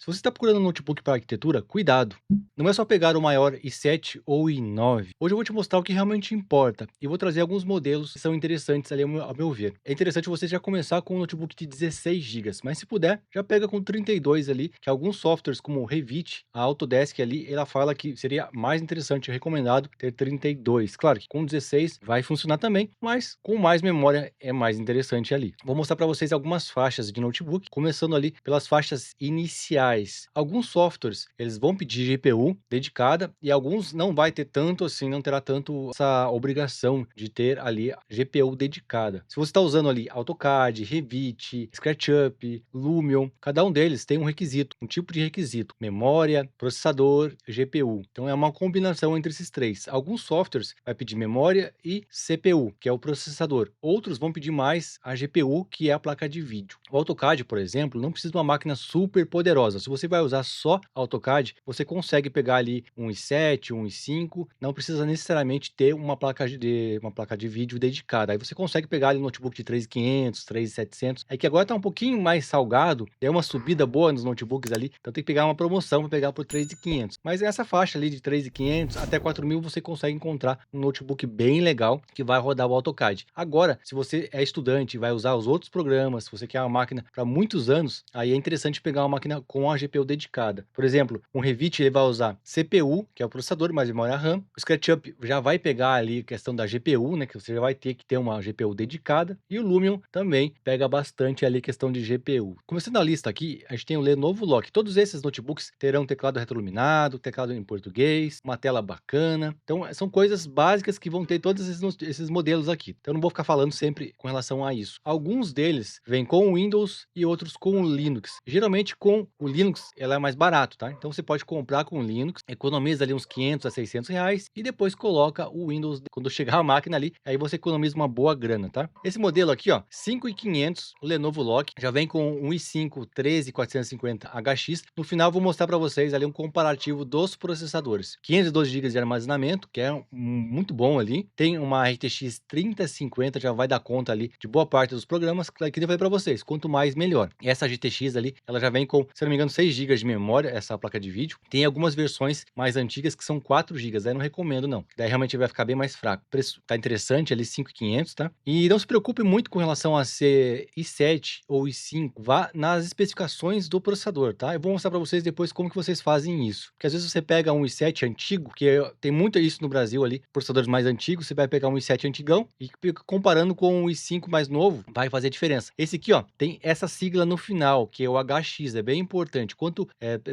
Se você está procurando um notebook para arquitetura, cuidado! Não é só pegar o maior i7 ou o i9. Hoje eu vou te mostrar o que realmente importa e vou trazer alguns modelos que são interessantes ali ao meu ver. É interessante você já começar com um notebook de 16 GB, mas se puder, já pega com 32 ali, que alguns softwares como o Revit, a Autodesk ali, ela fala que seria mais interessante e recomendado ter 32. Claro que com 16 vai funcionar também, mas com mais memória é mais interessante ali. Vou mostrar para vocês algumas faixas de notebook, começando ali pelas faixas iniciais. Alguns softwares, eles vão pedir GPU dedicada e alguns não vai ter tanto assim, não terá tanto essa obrigação de ter ali a GPU dedicada. Se você está usando ali AutoCAD, Revit, SketchUp, Lumion, cada um deles tem um requisito, um tipo de requisito: memória, processador, GPU. Então é uma combinação entre esses três. Alguns softwares vai pedir memória e CPU, que é o processador. Outros vão pedir mais a GPU, que é a placa de vídeo. O AutoCAD, por exemplo, não precisa de uma máquina super poderosa. Se você vai usar só AutoCAD, você consegue pegar ali um i7, um i5, não precisa necessariamente ter uma placa de vídeo dedicada. Aí você consegue pegar ali um notebook de 3.500, 3.700, é que agora tá um pouquinho mais salgado, é uma subida boa nos notebooks ali, então tem que pegar uma promoção para pegar por 3.500. Mas essa faixa ali de 3.500 até 4.000 você consegue encontrar um notebook bem legal que vai rodar o AutoCAD. Agora, se você é estudante e vai usar os outros programas, se você quer uma máquina para muitos anos, aí é interessante pegar uma máquina com a GPU dedicada. Por exemplo, um Revit ele vai usar CPU, que é o processador, mais memória RAM. O SketchUp já vai pegar ali a questão da GPU, né, que você já vai ter que ter uma GPU dedicada. E o Lumion também pega bastante ali a questão de GPU. Começando a lista aqui, a gente tem o Lenovo Lock. Todos esses notebooks terão teclado retroiluminado, teclado em português, uma tela bacana. Então, são coisas básicas que vão ter todos esses modelos aqui. Então, eu não vou ficar falando sempre com relação a isso. Alguns deles vêm com o Windows e outros com o Linux. Geralmente, com o Linux, ela é mais barato, tá? Então, você pode comprar com o Linux, economiza ali uns 500 a 600 reais e depois coloca o Windows quando chegar a máquina ali, aí você economiza uma boa grana, tá? Esse modelo aqui, ó, 5.500, o Lenovo Lock, já vem com um i5 13450HX. No final, eu vou mostrar para vocês ali um comparativo dos processadores. 512 GB de armazenamento, que é muito bom ali. Tem uma RTX 3050, já vai dar conta ali de boa parte dos programas. Que eu falei para vocês, quanto mais melhor. Essa GTX ali, ela já vem com, se não me engano, 6 GB de memória, essa placa de vídeo. Tem algumas versões mais antigas que são 4 GB, aí não recomendo não. Daí realmente vai ficar bem mais fraco. O preço tá interessante ali, 5.500, tá? E não se preocupe muito com relação a ser i7 ou i5, vá nas especificações do processador, tá? Eu vou mostrar para vocês depois como que vocês fazem isso. Porque às vezes você pega um i7 antigo, que tem muito isso no Brasil ali, processadores mais antigos, você vai pegar um i7 antigão e comparando com um i5 mais novo, vai fazer diferença. Esse aqui, ó, tem essa sigla no final, que é o HX, é bem importante. Quanto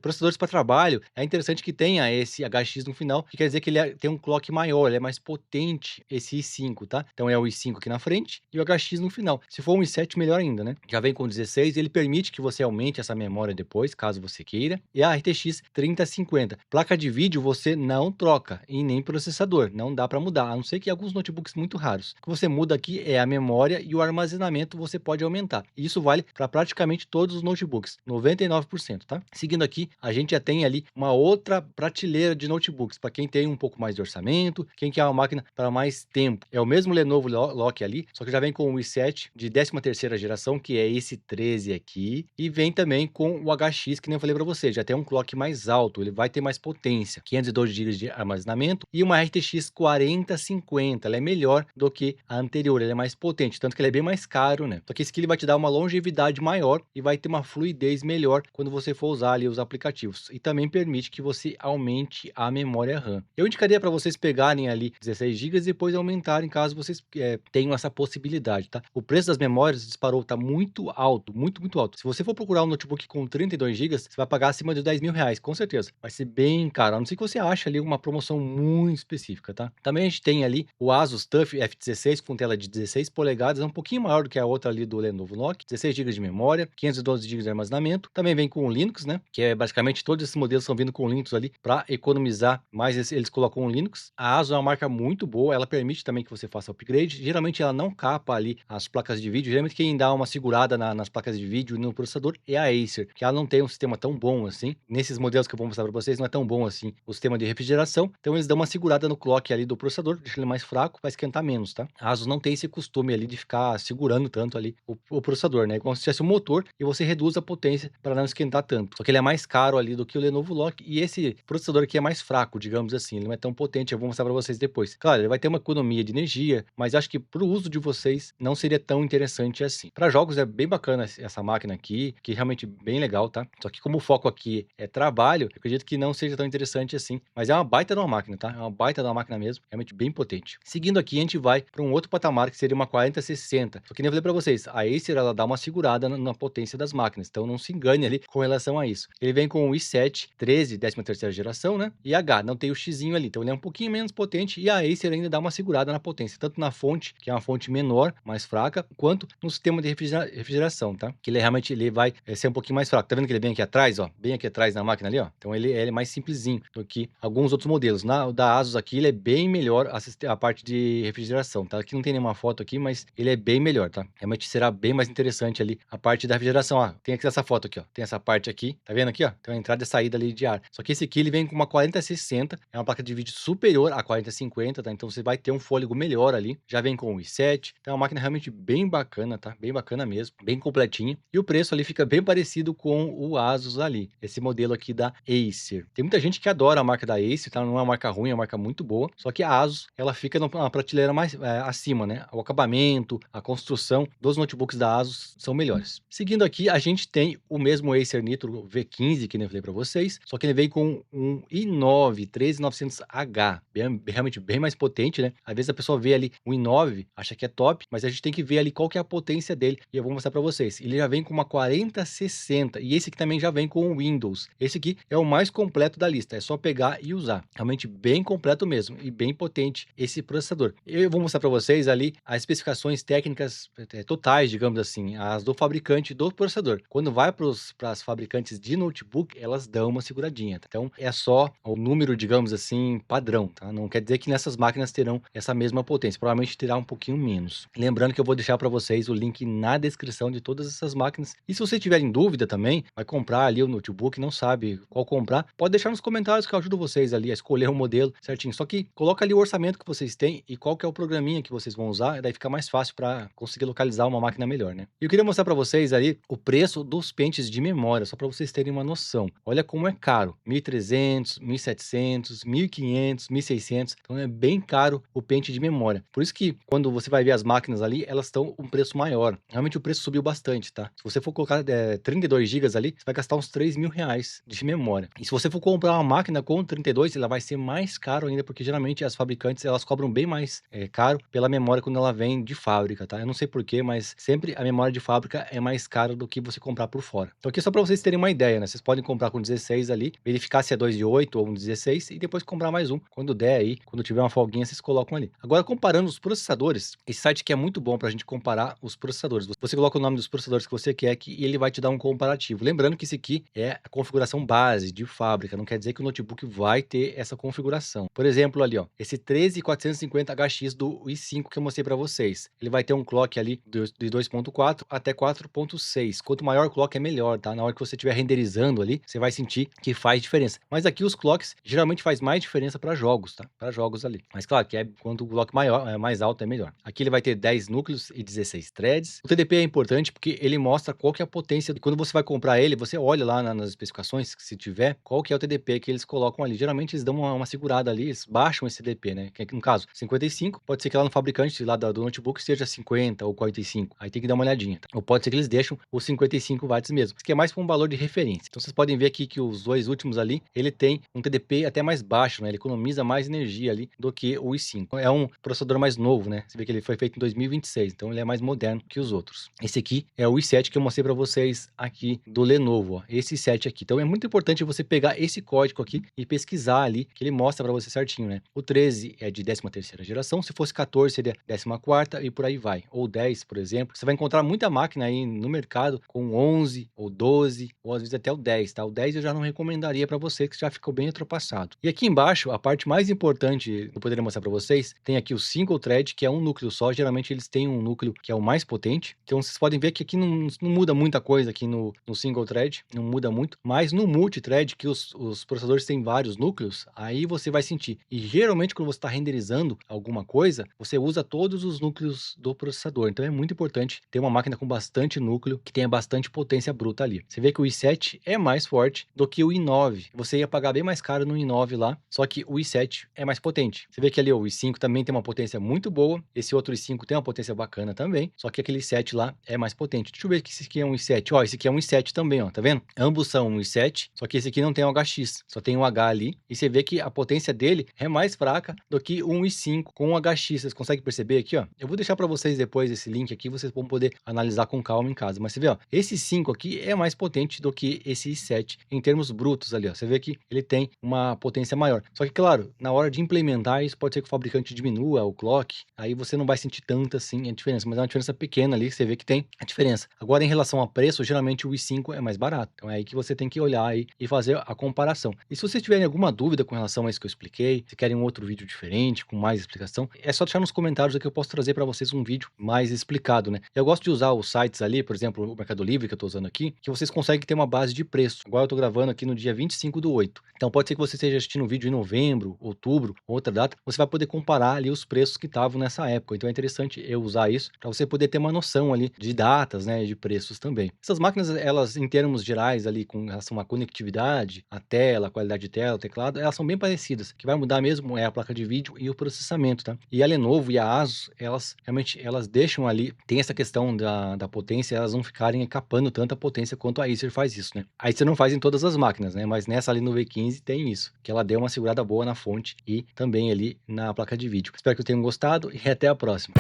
processadores para trabalho, é interessante que tenha esse HX no final, que quer dizer que ele tem um clock maior, ele é mais potente, esse i5, tá? Então é o i5 aqui na frente e o HX no final. Se for um i7, melhor ainda, né? Já vem com 16, ele permite que você aumente essa memória depois, caso você queira. E a RTX 3050. Placa de vídeo você não troca e nem processador, não dá para mudar, a não ser que alguns notebooks muito raros. O que você muda aqui é a memória e o armazenamento você pode aumentar. E isso vale para praticamente todos os notebooks, 99%, tá? Seguindo aqui, a gente já tem ali uma outra prateleira de notebooks, para quem tem um pouco mais de orçamento, quem quer uma máquina para mais tempo. É o mesmo Lenovo Lock ali, só que já vem com o i7 de 13ª geração, que é esse 13 aqui, e vem também com o HX, que nem eu falei para você, já tem um clock mais alto, ele vai ter mais potência, 512 GB de armazenamento e uma RTX 4050, ela é melhor do que a anterior, ela é mais potente, tanto que ele é bem mais caro, né? Só que esse aqui ele vai te dar uma longevidade maior e vai ter uma fluidez melhor quando você for usar ali os aplicativos, e também permite que você aumente a memória RAM. Eu indicaria para vocês pegarem ali 16 GB e depois aumentarem caso vocês tenham essa possibilidade, tá? O preço das memórias disparou, tá muito alto, muito alto. Se você for procurar um notebook com 32 GB, você vai pagar acima de 10.000 reais, com certeza. Vai ser bem caro, a não ser que você ache ali uma promoção muito específica, tá? Também a gente tem ali o Asus TUF F16 com tela de 16 polegadas, é um pouquinho maior do que a outra ali do Lenovo Lock, 16 GB de memória, 512 GB de armazenamento. Também vem com o Linux, né? Que é basicamente todos esses modelos estão vindo com Linux ali para economizar, mas eles colocam o Linux. A Asus é uma marca muito boa, ela permite também que você faça upgrade. Geralmente ela não capa ali as placas de vídeo, geralmente quem dá uma segurada nas placas de vídeo e no processador é a Acer, que ela não tem um sistema tão bom assim. Nesses modelos que eu vou mostrar para vocês, não é tão bom assim o sistema de refrigeração, então eles dão uma segurada no clock ali do processador, deixa ele mais fraco, vai esquentar menos, tá? A Asus não tem esse costume ali de ficar segurando tanto ali o processador, né? É como se tivesse um motor e você reduz a potência para não esquentar esquentar tanto. Só que ele é mais caro ali do que o Lenovo Lock e esse processador aqui é mais fraco, digamos assim, ele não é tão potente, eu vou mostrar para vocês depois. Claro, ele vai ter uma economia de energia, mas acho que para o uso de vocês não seria tão interessante assim. Para jogos é bem bacana essa máquina aqui, que é realmente bem legal, tá? Só que como o foco aqui é trabalho, eu acredito que não seja tão interessante assim, mas é uma baita de uma máquina, tá? É uma baita de uma máquina mesmo, realmente bem potente. Seguindo aqui, a gente vai para um outro patamar que seria uma 4060. Só que nem eu falei para vocês, a Acer ela dá uma segurada na potência das máquinas, então não se engane ali com relação a isso. Ele vem com o i7 13, 13ª geração, né? E H, não tem o Xzinho ali, então ele é um pouquinho menos potente e a Acer ainda dá uma segurada na potência, tanto na fonte, que é uma fonte menor, mais fraca, quanto no sistema de refrigeração, tá? Que ele realmente ele vai ser um pouquinho mais fraco. Tá vendo que ele vem aqui atrás, ó? Bem aqui atrás na máquina ali, ó. Então ele é mais simplesinho do que alguns outros modelos. O da Asus aqui, ele é bem melhor a parte de refrigeração, tá? Aqui não tem nenhuma foto aqui, mas ele é bem melhor, tá? Realmente será bem mais interessante ali a parte da refrigeração, ó. Tem aqui essa foto aqui, ó. Tem essa parte aqui, tá vendo aqui, ó? Tem uma entrada e saída ali de ar. Só que esse aqui ele vem com uma 4060, é uma placa de vídeo superior à 4050, tá? Então você vai ter um fôlego melhor ali. Já vem com o i7, então é uma máquina realmente bem bacana, tá? Bem bacana mesmo, bem completinha. E o preço ali fica bem parecido com o Asus ali, esse modelo aqui da Acer. Tem muita gente que adora a marca da Acer, tá? Não é uma marca ruim, é uma marca muito boa. Só que a Asus, ela fica na prateleira mais acima, né? O acabamento, a construção dos notebooks da Asus são melhores. Seguindo aqui, a gente tem o mesmo Acer Nitro V15, que nem eu falei para vocês, só que ele veio com um i9 13900H, realmente bem mais potente, né? Às vezes a pessoa vê ali o i9, acha que é top, mas a gente tem que ver ali qual que é a potência dele, e eu vou mostrar para vocês. Ele já vem com uma 4060, e esse aqui também já vem com o Windows. Esse aqui é o mais completo da lista, é só pegar e usar. Realmente bem completo mesmo, e bem potente esse processador. Eu vou mostrar para vocês ali as especificações técnicas totais, digamos assim, as do fabricante do processador. Quando vai para as fabricantes de notebook, elas dão uma seguradinha, tá? Então é só o número, digamos assim, padrão, tá? Não quer dizer que nessas máquinas terão essa mesma potência, provavelmente terá um pouquinho menos. Lembrando que eu vou deixar para vocês o link na descrição de todas essas máquinas. E se você tiver em dúvida também, vai comprar ali o notebook, não sabe qual comprar, pode deixar nos comentários que eu ajudo vocês ali a escolher o modelo certinho. Só que coloca ali o orçamento que vocês têm e qual que é o programinha que vocês vão usar, e daí fica mais fácil para conseguir localizar uma máquina melhor, né? E eu queria mostrar para vocês ali o preço dos pentes de memória, só para vocês terem uma noção. Olha como é caro, 1.300, 1.700, 1.500, 1.600, então é bem caro o pente de memória. Por isso que quando você vai ver as máquinas ali, elas estão um preço maior. Realmente o preço subiu bastante, tá? Se você for colocar 32 GB ali, você vai gastar uns 3.000 reais de memória. E se você for comprar uma máquina com 32, ela vai ser mais caro ainda, porque geralmente as fabricantes, elas cobram bem mais caro pela memória quando ela vem de fábrica, tá? Eu não sei porquê, mas sempre a memória de fábrica é mais cara do que você comprar por fora. Então aqui é só para vocês terem uma ideia, né? Vocês podem comprar com 16 ali, verificar se é 2 de 8 ou um 16 e depois comprar mais um. Quando der aí, quando tiver uma folguinha, vocês colocam ali. Agora, comparando os processadores, esse site aqui é muito bom para a gente comparar os processadores. Você coloca o nome dos processadores que você quer e ele vai te dar um comparativo. Lembrando que esse aqui é a configuração base de fábrica, não quer dizer que o notebook vai ter essa configuração. Por exemplo, ali, ó, esse 13450HX do i5 que eu mostrei para vocês. Ele vai ter um clock ali de 2.4 até 4.6. Quanto maior o clock é melhor, tá? Na hora que você estiver renderizando ali, você vai sentir que faz diferença. Mas aqui os clocks geralmente faz mais diferença para jogos, tá? Para jogos ali. Mas claro que quanto o clock maior, mais alto é melhor. Aqui ele vai ter 10 núcleos e 16 threads. O TDP é importante porque ele mostra qual que é a potência. Quando você vai comprar ele, você olha lá nas especificações, se tiver, qual que é o TDP que eles colocam ali. Geralmente eles dão uma segurada ali, eles baixam esse TDP, né? Que no caso, 55, pode ser que lá no fabricante lá do notebook seja 50 ou 45. Aí tem que dar uma olhadinha, tá? Ou pode ser que eles deixam os 55 watts mesmo. Isso aqui é mais para um valor de referência. Então vocês podem ver aqui que os dois últimos ali, ele tem um TDP até mais baixo, né? Ele economiza mais energia ali do que o i5. É um processador mais novo, né? Você vê que ele foi feito em 2026, então ele é mais moderno que os outros. Esse aqui é o i7 que eu mostrei para vocês aqui do Lenovo, ó. Esse i7 aqui. Então é muito importante você pegar esse código aqui e pesquisar ali, que ele mostra para você certinho, né? O 13 é de 13ª geração, se fosse 14 seria 14ª e por aí vai. Ou 10, por exemplo. Você vai encontrar muita máquina aí no mercado com 11 ou 12, ou às vezes até o 10, tá? O 10 eu já não recomendaria para você, que já ficou bem ultrapassado. E aqui embaixo, a parte mais importante que eu poderia mostrar para vocês, tem aqui o single thread, que é um núcleo só. Geralmente eles têm um núcleo que é o mais potente. Então vocês podem ver que aqui não muda muita coisa aqui no single thread, não muda muito. Mas no multi-thread, que os processadores têm vários núcleos, aí você vai sentir. E geralmente quando você está renderizando alguma coisa, você usa todos os núcleos do processador. Então é muito importante ter uma máquina com bastante núcleo, que tenha bastante potência bruta ali. Você vê que o i7 é mais forte do que o i9. Você ia pagar bem mais caro no i9 lá, só que o i7 é mais potente. Você vê que ali o i5 também tem uma potência muito boa, esse outro i5 tem uma potência bacana também, só que aquele i7 lá é mais potente. Deixa eu ver que esse aqui é um i7. Ó, esse aqui é um i7 também, ó, tá vendo? Ambos são um i7, só que esse aqui não tem o HX, só tem o H ali, e você vê que a potência dele é mais fraca do que um i5 com o HX. Vocês conseguem perceber aqui, ó? Eu vou deixar para vocês depois esse link aqui, vocês vão poder analisar com calma em casa. Mas você vê, ó, esse 5 aqui é mais potente do que esse i7 em termos brutos ali, ó. Você vê que ele tem uma potência maior. Só que, claro, na hora de implementar isso, pode ser que o fabricante diminua o clock, aí você não vai sentir tanta assim a diferença, mas é uma diferença pequena ali, você vê que tem a diferença. Agora, em relação a preço, geralmente o i5 é mais barato. Então é aí que você tem que olhar aí e fazer a comparação. E se vocês tiverem alguma dúvida com relação a isso que eu expliquei, se querem um outro vídeo diferente, com mais explicação, é só deixar nos comentários aqui, eu posso trazer para vocês um vídeo mais explicado, né? Eu gosto de usar os sites ali, por exemplo, o Mercado Livre que eu tô usando aqui, que vocês conseguem ter uma base de preço. Agora eu tô gravando aqui no dia 25/8. Então pode ser que você esteja assistindo um vídeo em novembro, outubro, outra data, você vai poder comparar ali os preços que estavam nessa época. Então é interessante eu usar isso para você poder ter uma noção ali de datas, né, de preços também. Essas máquinas, elas em termos gerais ali com relação à conectividade, a tela, a qualidade de tela, o teclado, elas são bem parecidas. O que vai mudar mesmo é a placa de vídeo e o processamento, tá? E a Lenovo e a ASUS, elas realmente elas deixam ali, tem essa questão da potência, elas não ficarem capando tanta potência quanto a Acer faz isso, né? A Acer não faz em todas as máquinas, né? Mas nessa ali no V15 tem isso, que ela deu uma segurada boa na fonte e também ali na placa de vídeo. Espero que vocês tenham gostado e até a próxima.